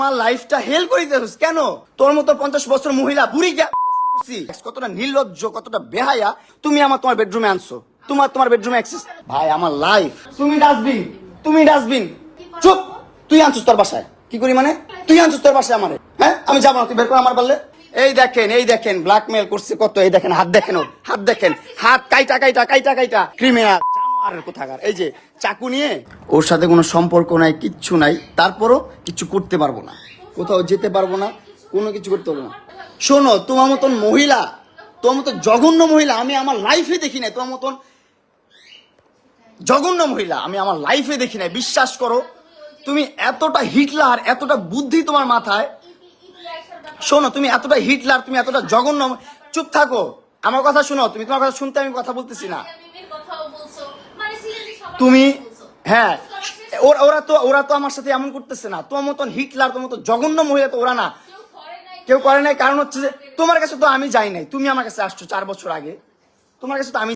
আমার লাইফটা হেল করে দিতেছিস কেন? তোর মতো 50 বছর মহিলা বুড়ি কতটা নির্লজ্জ, কতটা বেহায়া তুমি তোমার বেডরুমে আনছো, তোমার বেডরুমে অ্যাক্সেস। ভাই আমার লাইফ, তুমি ডাস্টবিন। চুপ, তুই আনছিস তোর বাসায়। কি করি মানে? তুই আনছিস তোর বাসায় আমারে? হ্যাঁ আমি যাবো না, তুই বের কর আমার পারলে। এই দেখেন ব্ল্যাকমেল করছে কত। এই দেখেন হাত, দেখেন ওর হাত, দেখেন হাত কাইটা ক্রিমিনাল জানোয়ারের কোথাকার। এই যে চাকু নিয়ে, ওর সাথে কোনো সম্পর্ক নাই, কিচ্ছু নাই, তারপরও কিছু করতে পারবো না, কোথাও যেতে পারবো না, কোনো কিছু করতে পারবো না। শোনো, তোমার মতন মহিলা, তোমার মতন জঘন্য মহিলা আমি আমার লাইফে দেখি নাই। তোমার মতন জঘন্য মহিলা আমি আমার লাইফে দেখি নাই, বিশ্বাস করো। তুমি এতটা হিটলার, এতটা বুদ্ধি তোমার মাথায়। শোনো, তুমি এতটা হিটলার, তুমি এতটা জঘন্য। চুপ থাকো, আমার কথা শোনো। তুমি তোমার কথা শুনতে, আমি কথা বলতেছি না। তুমি হ্যাঁ, ওরা তো আমার সাথে এমন করতেছে না। তোমার মতন হিটলার, তোমার মতো জঘন্য মহিলা তো ওরা না, কেউ করে নাই। কারণ হচ্ছে যে তোমার কাছে তো আমি যাই নাই, তুমি আমার কাছে আসছো 4 বছর আগে, তোমার কাছে তো আমি